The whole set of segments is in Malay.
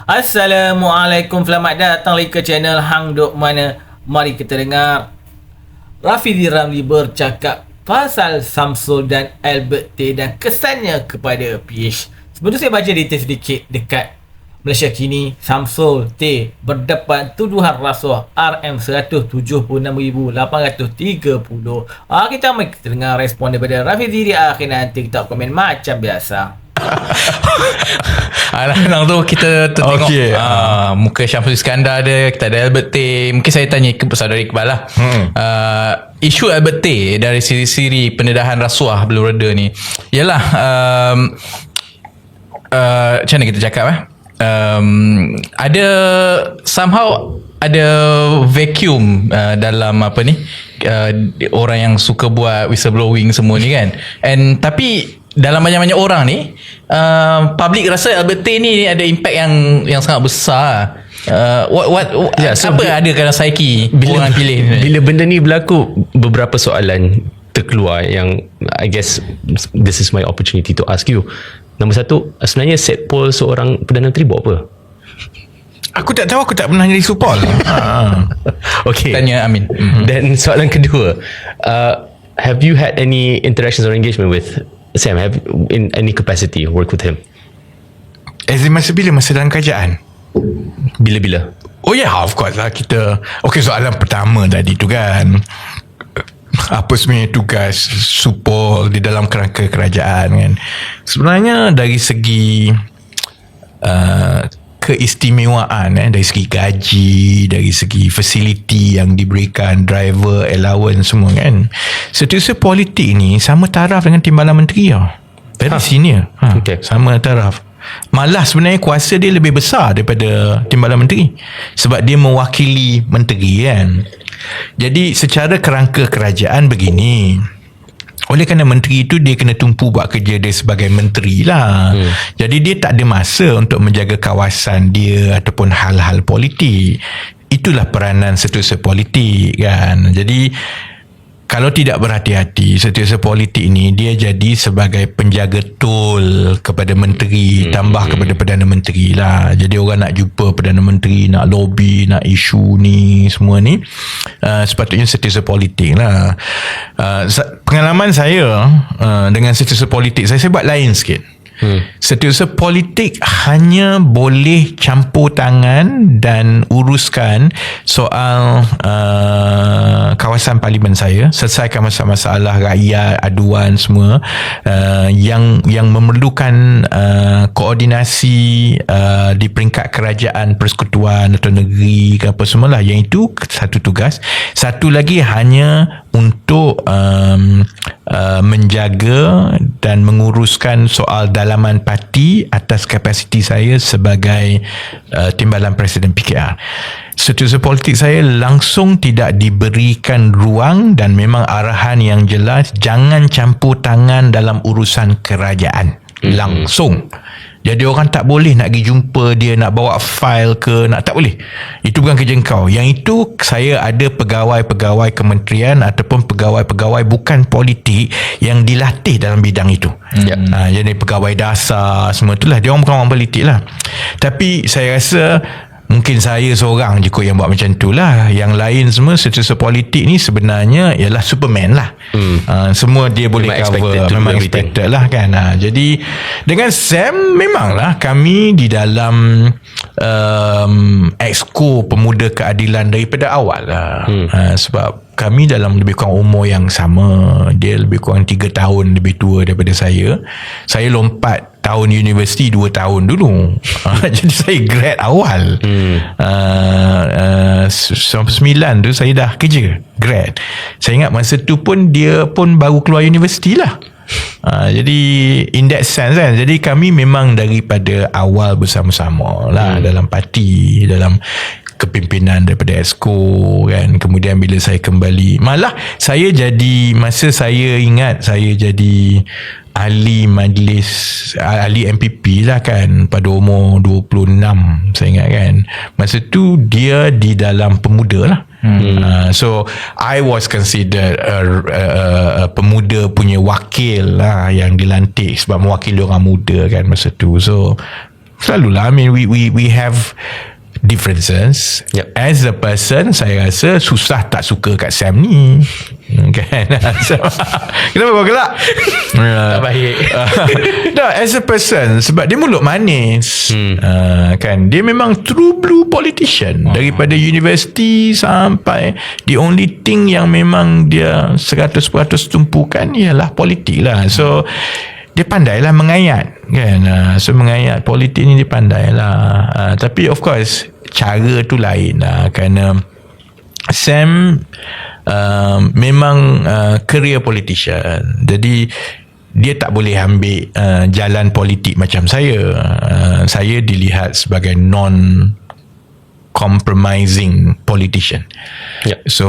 Assalamualaikum, selamat datang lagi ke channel Hang Duk Mana. Mari kita dengar Rafizi Ramli bercakap pasal Samsul dan Albert T dan kesannya kepada PH. Sebelum saya baca detail sedikit dekat Malaysia Kini, Samsul T berdepan tuduhan rasuah RM176,830. Kita mari kita dengar respon daripada Rafizi di akhir nanti. Kita komen macam biasa. Alang tu kita tengok muka Syamsul Iskandar ada, kita ada Albert T. Mungkin saya tanya ke saudara Iqbal lah. Isu Albert T dari siri-siri pendedahan rasuah belum reda ni ialah macam mana kita cakap ada somehow ada vacuum dalam apa ni, orang yang suka buat whistleblowing semua ni kan. Tapi dalam banyak-banyak orang ni, public rasa Albert T ni ada impact yang sangat besar. Apa ada dalam psyche orang pilih ni? Bila benda ni berlaku, beberapa soalan terkeluar yang I guess this is my opportunity to ask you. Nombor satu, sebenarnya set poll seorang Perdana Menteri buat apa? Aku tak tahu, aku tak pernah jadi supol. Okay, tanya Amin. Dan soalan kedua, have you had any interactions or engagement with Sam? Have in any capacity work with him? Masa bila? Masa dalam kerajaan? Bila-bila? Oh ya, of course lah kita. Okay, soalan pertama tadi tu kan, apa sebenarnya tugas supol di dalam kerangka kerajaan kan. Sebenarnya dari segi keistimewaan dari segi gaji, dari segi fasiliti yang diberikan, driver, allowance semua kan, setiausaha politik ni sama taraf dengan timbalan menteri very senior. Okay. Sama taraf. Malah sebenarnya kuasa dia lebih besar daripada timbalan menteri sebab dia mewakili menteri kan. Jadi secara kerangka kerajaan begini, oleh kerana menteri itu dia kena tumpu buat kerja dia sebagai menteri lah. Jadi dia tak ada masa untuk menjaga kawasan dia ataupun hal-hal politik. Itulah peranan setiausaha politik kan. Jadi kalau tidak berhati-hati, setiausaha politik ni dia jadi sebagai penjaga tol kepada menteri, tambah kepada Perdana Menteri lah. Jadi orang nak jumpa Perdana Menteri, nak lobby, nak isu ni semua ni, sepatutnya setiausaha politik lah. Pengalaman saya dengan setiausaha politik, saya buat lain sikit. Setiausaha politik hanya boleh campur tangan dan uruskan soal kawasan parlimen saya, selesaikan masalah rakyat, aduan semua yang memerlukan koordinasi di peringkat kerajaan, persekutuan atau negeri ke apa semualah. Yang itu satu tugas. Satu lagi hanya untuk menjaga dan menguruskan soal dalaman parti atas kapasiti saya sebagai timbalan Presiden PKR. Setiausaha politik saya langsung tidak diberikan ruang dan memang arahan yang jelas, jangan campur tangan dalam urusan kerajaan. Langsung. Jadi orang tak boleh nak pergi jumpa dia, nak bawa file ke, tak boleh. Itu bukan kerja kau. Yang itu saya ada pegawai-pegawai kementerian ataupun pegawai-pegawai bukan politik yang dilatih dalam bidang itu. Jadi pegawai dasar semua itulah. Dia orang bukan orang politik lah. Tapi saya rasa mungkin saya seorang je kot yang buat macam tu lah. Yang lain semua setiausaha politik ni sebenarnya ialah Superman lah. Semua dia boleh cover. Memang expected lah kan. Jadi dengan Sam memanglah kami di dalam Exco Pemuda Keadilan daripada awal lah. Sebab kami dalam lebih kurang umur yang sama. Dia lebih kurang 3 tahun lebih tua daripada saya. Saya lompat tahun universiti 2 tahun dulu. Jadi saya grad awal. 99 tu saya dah kerja grad. Saya ingat masa tu pun dia pun baru keluar universiti lah. Jadi in that sense kan, jadi kami memang daripada awal bersama-sama lah dalam parti, dalam kepimpinan daripada Exco kan. Kemudian bila saya kembali, malah saya jadi, masa saya ingat saya jadi ahli majlis, ahli MPP lah kan, pada umur 26 saya ingat kan. Masa tu dia di dalam pemuda lah. So I was considered a pemuda punya wakil lah yang dilantik sebab mewakili orang muda kan masa tu. So Selalulah, I mean, we have differences. Yep. As a person, saya rasa susah tak suka kat Sam ni. Kan? Kenapa kau gelak? Tak baik. No, as a person, sebab dia mulut manis. Kan? Dia memang true blue politician. Daripada universiti sampai, the only thing yang memang dia 100% tumpukan ialah politik lah. So dia pandailah mengayat, kan? So mengayat politik ni dia pandailah. Tapi of course cara tu lain lah, kerana Sam memang career politician. Jadi dia tak boleh ambil jalan politik macam saya. Saya dilihat sebagai non-compromising politician. Yep. So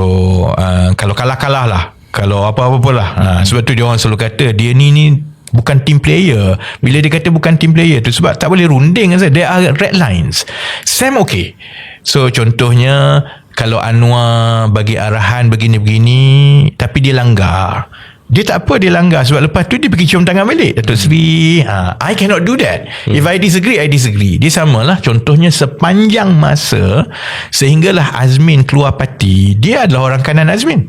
kalau kalah-kalah lah, kalau apa-apa lah. Sebab tu dia orang selalu kata dia ni bukan team player. Bila dia kata bukan team player tu sebab tak boleh runding. There are red lines. Sam okay. So contohnya, kalau Anwar bagi arahan begini-begini tapi dia langgar, dia tak apa, dia langgar. Sebab lepas tu dia pergi cium tangan balik, Datuk Seri, I cannot do that. If I disagree, I disagree. Dia samalah contohnya sepanjang masa sehinggalah Azmin keluar parti, dia adalah orang kanan Azmin.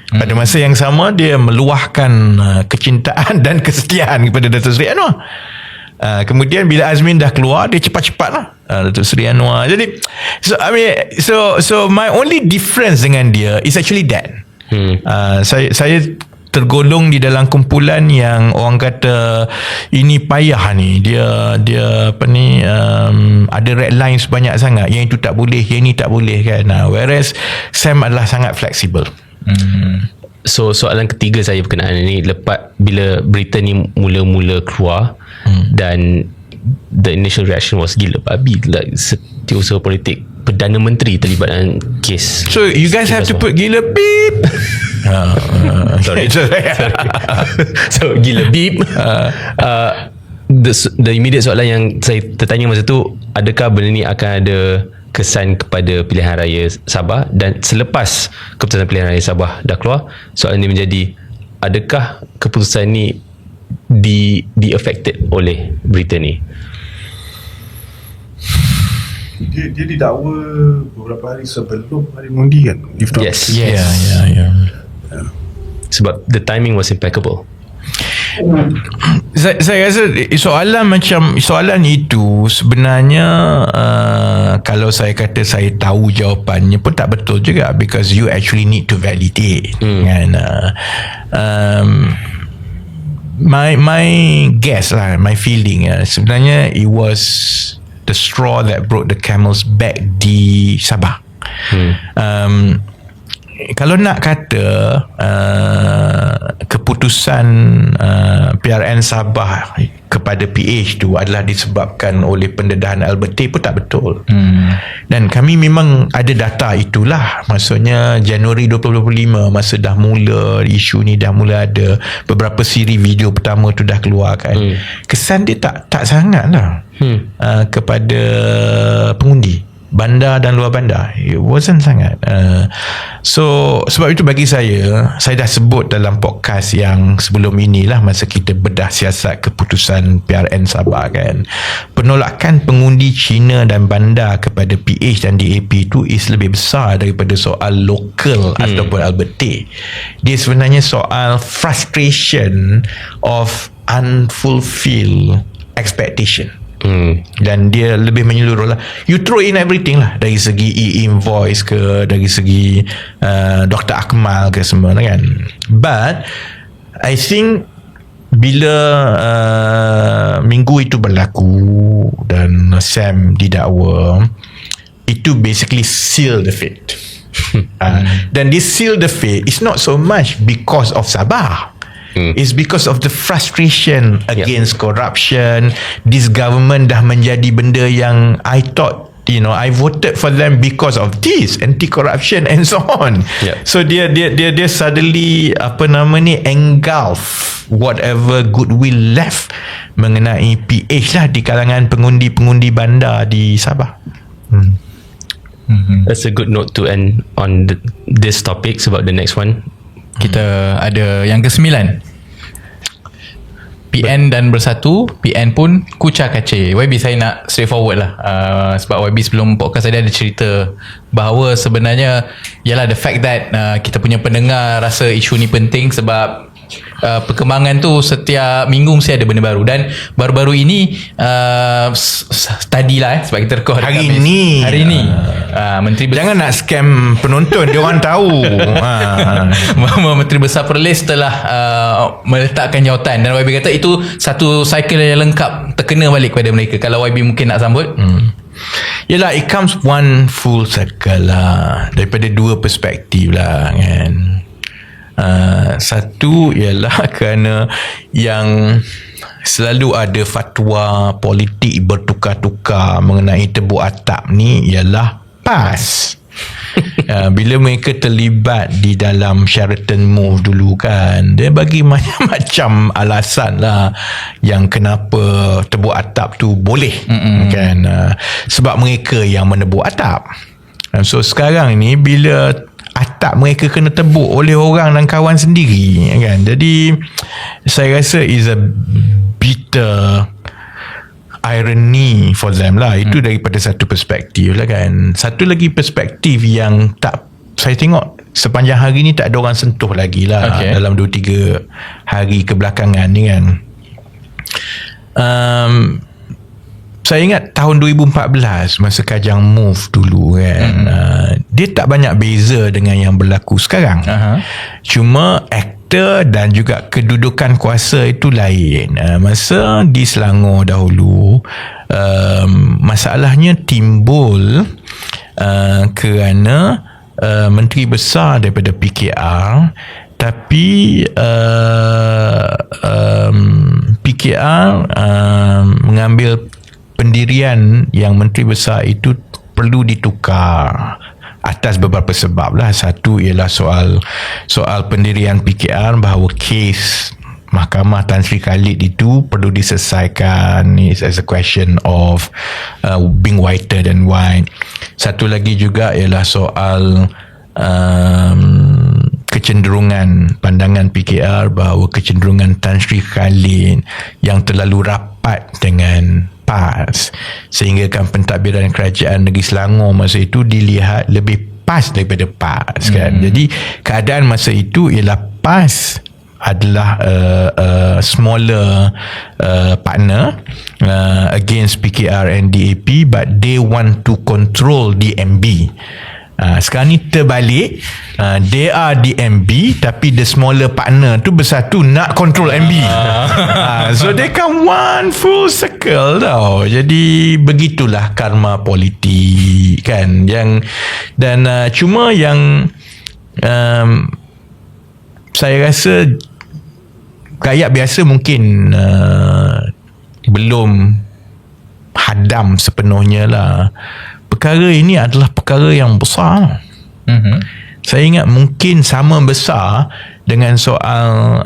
Pada masa yang sama dia meluahkan kecintaan dan kesetiaan kepada Datuk Seri Anwar. Kemudian bila Azmin dah keluar, dia cepat-cepat lah Datuk Seri Anwar. Jadi so my only difference dengan dia is actually that. Saya tergolong di dalam kumpulan yang orang kata ini payah ni, dia apa ni, ada red lines banyak sangat, yang itu tak boleh, yang ini tak boleh, kan. Whereas Sam adalah sangat fleksibel. So soalan ketiga saya berkenaan ini, lepas bila berita ni mula-mula keluar dan the initial reaction was gila babi, like setiausaha politik Perdana Menteri terlibat dalam kes. So you guys have to put gila beep. Sorry. So gila beep. The immediate soalan yang saya tertanya masa tu, adakah benda ni akan ada kesan kepada pilihan raya Sabah? Dan selepas keputusan pilihan raya Sabah dah keluar, soalan ini menjadi, adakah keputusan ni di affected oleh berita ni? Dia didakwa beberapa hari sebelum hari mengundi, kan? Yes. Yeah. Sebab the timing was impeccable. Saya rasa soalan itu sebenarnya kalau saya kata saya tahu jawapannya pun tak betul juga, because you actually need to validate. And my guess lah, my feeling sebenarnya it was the straw that broke the camel's back di Sabah. Kalau nak kata keputusan PRN Sabah kepada PH tu adalah disebabkan oleh pendedahan Albert Tay, pun tak betul. Dan kami memang ada data itulah. Maksudnya Januari 2025, masa dah mula isu ni, dah mula ada beberapa siri video pertama tu dah keluar, kan. Kesan dia tak sangat lah kepada pengundi bandar dan luar bandar. It wasn't sangat. So sebab itu bagi saya dah sebut dalam podcast yang sebelum inilah, masa kita bedah siasat keputusan PRN Sabah, kan, penolakan pengundi Cina dan bandar kepada PH dan DAP itu is lebih besar daripada soal lokal ataupun Albert Tay. Dia sebenarnya soal frustration of unfulfilled expectation. Dan dia lebih menyeluruh lah. You throw in everything lah, dari segi e-invoice ke, dari segi Dr. Akmal ke, semua lah, kan. But I think bila minggu itu berlaku dan Sam didakwa, itu basically seal the fate. Dan this seal the fate is not so much because of Sabah. It's because of the frustration against corruption. This government dah menjadi benda yang I thought, I voted for them because of this, anti-corruption and so on. So dia suddenly engulf whatever goodwill left mengenai PH lah di kalangan pengundi-pengundi bandar di Sabah. That's a good note to end on this topic. Sebab the next one kita ada yang ke-9, PN dan Bersatu, PN pun kucar kacir. YB saya nak straightforward lah, sebab YB sebelum podcast tadi ada cerita bahawa sebenarnya ialah the fact that kita punya pendengar rasa isu ni penting sebab perkembangan tu setiap minggu mesti ada benda baru. Dan baru-baru ini tadi lah sebab kita rekod Hari ni Menteri Jangan nak scam penonton. Dia orang tahu. Menteri Besar Perlis telah meletakkan jawatan, dan YB kata itu satu cycle yang lengkap terkena balik kepada mereka. Kalau YB mungkin nak sambut. Yelah, it comes one full circle lah, daripada dua perspektif lah kan. Satu ialah kerana yang selalu ada fatwa politik bertukar-tukar mengenai tebuk atap ni ialah PAS. Bila mereka terlibat di dalam Sheraton Move dulu kan, dia bagi macam-macam alasan lah yang kenapa tebuk atap tu boleh kan, sebab mereka yang menebuk atap. So sekarang ni bila atap mereka kena tebuk oleh orang dan kawan sendiri kan, jadi saya rasa is a bitter irony for them lah. Itu daripada satu perspektif lah kan. Satu lagi perspektif yang tak saya tengok sepanjang hari ni tak ada orang sentuh lagi lah, dalam 2-3 hari kebelakangan ni kan. Saya ingat tahun 2014 masa Kajang Move dulu kan, dia tak banyak beza dengan yang berlaku sekarang. Cuma aktor dan juga kedudukan kuasa itu lain. Masa di Selangor dahulu, masalahnya timbul kerana menteri besar daripada PKR, tapi PKR mengambil pendirian yang menteri besar itu perlu ditukar atas beberapa sebab lah. Satu ialah soal pendirian PKR, bahawa kes Mahkamah Tan Sri Khalid itu perlu diselesaikan. It's as a question of being whiter than white. Satu lagi juga ialah soal kecenderungan pandangan PKR bahawa kecenderungan Tan Sri Khalid yang terlalu rapat dengan PAS, sehingga kan pentadbiran kerajaan negeri Selangor masa itu dilihat lebih PAS daripada PAS kan. Jadi keadaan masa itu ialah PAS adalah smaller partner against PKR and DAP, but they want to control DMB. Sekarang ni terbalik, they are DMB tapi the smaller partner tu Bersatu nak control MB. So they come one full circle tau. Jadi begitulah karma politik kan. Cuma yang saya rasa rakyat biasa mungkin belum hadam sepenuhnya lah. Perkara ini adalah perkara yang besar. Saya ingat mungkin sama besar dengan soal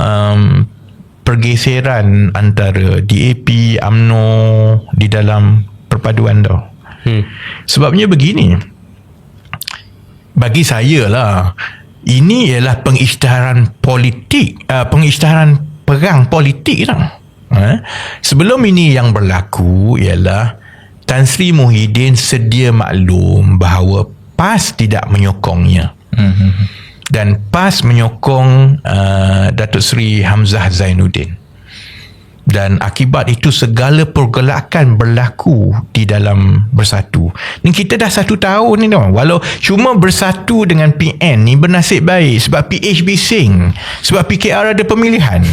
pergeseran antara DAP, UMNO di dalam perpaduan tau. Sebabnya begini, bagi saya lah, ini ialah pengisytiharan politik, pengisytiharan perang politik tau. Sebelum ini yang berlaku ialah Tan Sri Muhyiddin sedia maklum bahawa PAS tidak menyokongnya. Dan PAS menyokong Datuk Seri Hamzah Zainuddin. Dan akibat itu segala pergolakan berlaku di dalam Bersatu. Ni kita dah 1 tahun ni tau. Walau cuma Bersatu dengan PN ni bernasib baik sebab PH bising, sebab PKR ada pemilihan.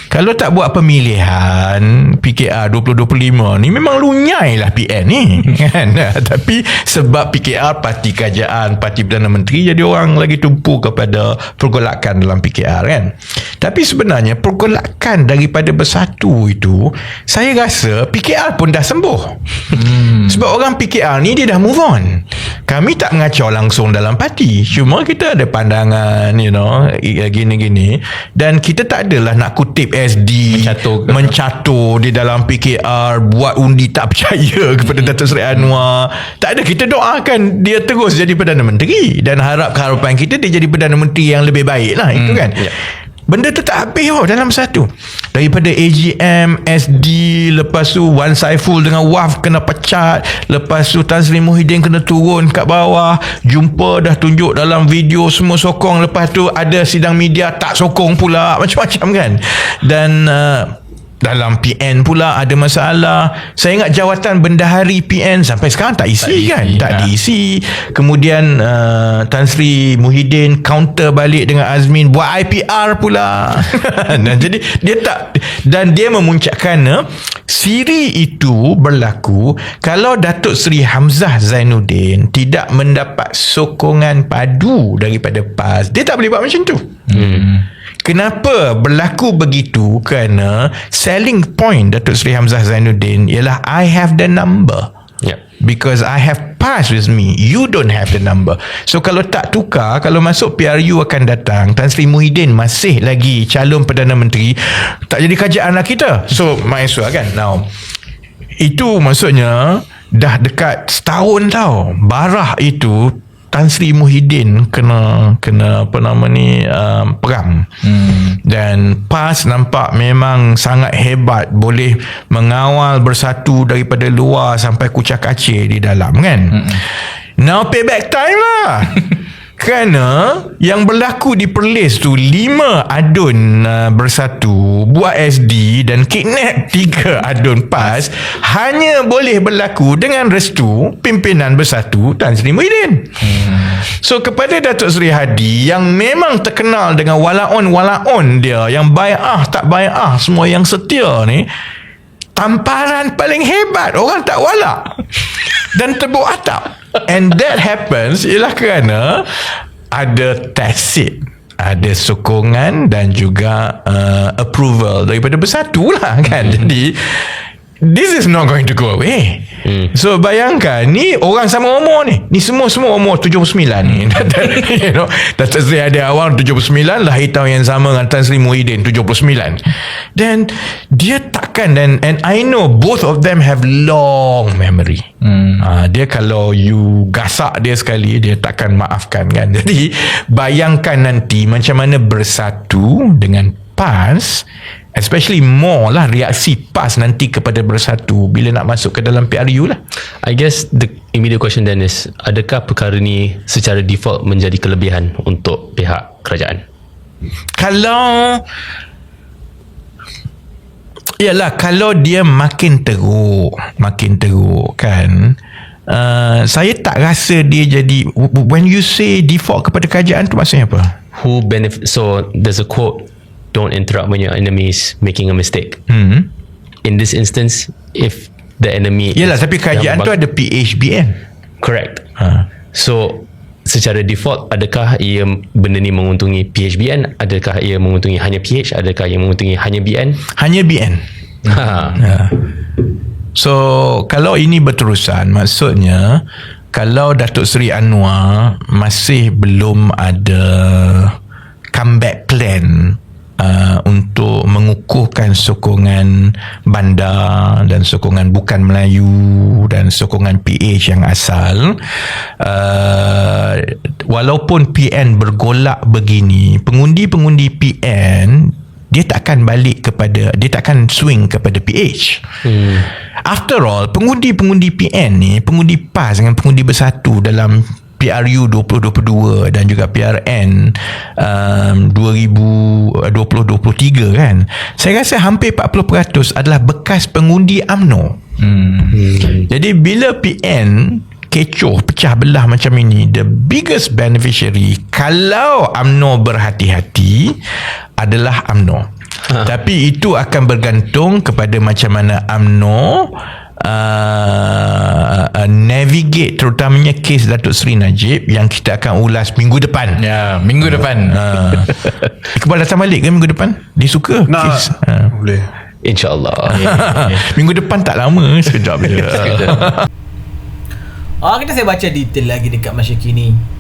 Kalau tak buat pemilihan PKR 2025 ni memang lunyai lah PN ni kan. Tapi sebab PKR parti kerajaan, parti Perdana Menteri, jadi orang lagi tumpu kepada pergolakan dalam PKR kan. Tapi sebenarnya pergolakan daripada Bersatu itu, saya rasa PKR pun dah sembuh. Sebab orang PKR ni dia dah move on. Kami tak mengacau langsung dalam parti, cuma kita ada pandangan gini-gini, dan kita tak adalah nak kutip SD mencatur di dalam PKR, buat undi tak percaya kepada Datuk Seri Anwar. Tak ada, kita doakan dia terus jadi Perdana Menteri dan harapan kita dia jadi Perdana Menteri yang lebih baik lah. Itu kan. Benda tu tak habis dalam satu. Daripada AGM, SD, lepas tu Wan Saiful dengan Waf kena pecat, lepas tu Tan Sri Muhyiddin kena turun kat bawah, jumpa dah tunjuk dalam video semua sokong, lepas tu ada sidang media tak sokong pula, macam-macam kan. Dan dalam PN pula ada masalah. Saya ingat jawatan bendahari PN sampai sekarang tak isi kan, tak diisi. Kemudian Tan Sri Muhyiddin counter balik dengan Azmin buat IPR pula. Dan jadi dia tak, dan dia memuncakkan siri itu berlaku kalau Datuk Seri Hamzah Zainuddin tidak mendapat sokongan padu daripada PAS. Dia tak boleh buat macam tu. Kenapa berlaku begitu? Kerana selling point Datuk Seri Hamzah Zainuddin ialah I have the number. Because I have PAS with me, you don't have the number. So kalau tak tukar, kalau masuk PRU akan datang, Tan Sri Muhyiddin masih lagi calon Perdana Menteri, tak jadi kerajaan lah kita. So might as well kan. Now itu maksudnya dah dekat setahun tau Barah itu Tan Sri Muhyiddin kena apa nama ni perang. Dan PAS nampak memang sangat hebat, boleh mengawal bersatu daripada luar sampai kucak kacir di dalam kan. Now payback time lah. Kerana yang berlaku di Perlis tu 5 adun bersatu buat SD dan kidnap 3 adun PAS hanya boleh berlaku dengan restu pimpinan bersatu Tan Sri Muhyiddin. So kepada Datuk Seri Hadi yang memang terkenal dengan walaon dia, yang bai'ah tak bai'ah semua yang setia ni, tamparan paling hebat orang tak walak dan tebuk atap. And that happens ialah kerana ada tacit, ada sokongan dan juga approval daripada bersatu lah kan. Jadi this is not going to go away. So bayangkan ni orang sama umur ni semua umur 79 ni. You know, Datuk Seri Hadi Awang 79, lahir tahun yang sama dengan Tan Sri Muhyiddin 79. Dan dia takkan, and I know both of them have long memory. Dia kalau you gasak dia sekali, dia takkan maafkan kan. Jadi bayangkan nanti macam mana bersatu dengan PAS, especially more lah reaksi PAS nanti kepada bersatu bila nak masuk ke dalam PRU lah. I guess the immediate question then is, adakah perkara ni secara default menjadi kelebihan untuk pihak kerajaan? Kalau dia makin teruk kan, saya tak rasa dia jadi, when you say default kepada kerajaan tu maksudnya apa? Who benefit? So there's a quote, don't interrupt when your enemy is making a mistake. In this instance, if the enemy tapi kerajaan tu ada PHBN. Correct. So secara default, adakah ia benda ni menguntungi PHBN? Adakah ia menguntungi hanya PH? Adakah ia menguntungi hanya BN? Hanya BN. So kalau ini berterusan, maksudnya kalau Datuk Seri Anwar masih belum ada comeback plan untuk mengukuhkan sokongan bandar dan sokongan bukan Melayu dan sokongan PH yang asal, walaupun PN bergolak begini, pengundi-pengundi PN dia takkan swing kepada PH. After all, pengundi-pengundi PN ni, pengundi PAS dengan pengundi bersatu dalam PRU 2022 dan juga PRN 2023 kan, saya rasa hampir 40% adalah bekas pengundi UMNO. Jadi bila PN kecoh, pecah belah macam ini, the biggest beneficiary kalau UMNO berhati-hati adalah UMNO. Tapi itu akan bergantung kepada macam mana UMNO navigate terutamanya kes Datuk Seri Najib yang kita akan ulas minggu depan. Minggu depan. Iqbal datang balik ke minggu depan? Dia suka kes. Boleh. InsyaAllah. Minggu depan tak lama, sekejap je. Kita saya baca detail lagi dekat masa kini.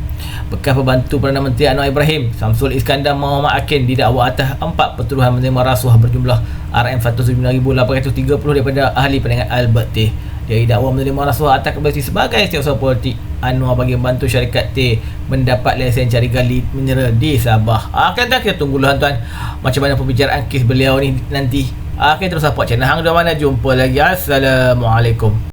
Bekas pembantu Perdana Menteri Anwar Ibrahim, Samsul Iskandar Muhammad Akin didakwa atas 4 pertuduhan menerima rasuah berjumlah RM109,830 daripada ahli perniagaan Albert T. Dia didakwa menerima rasuah atas kebasi sebagai setiausaha politik Anwar bagi membantu syarikat T mendapat lesen cari gali mineral di Sabah. Kita tunggulah tuan macam mana pembicaraan kes beliau ni nanti. Kita terus support channel Hang Dok Mana. Jumpa lagi. Assalamualaikum.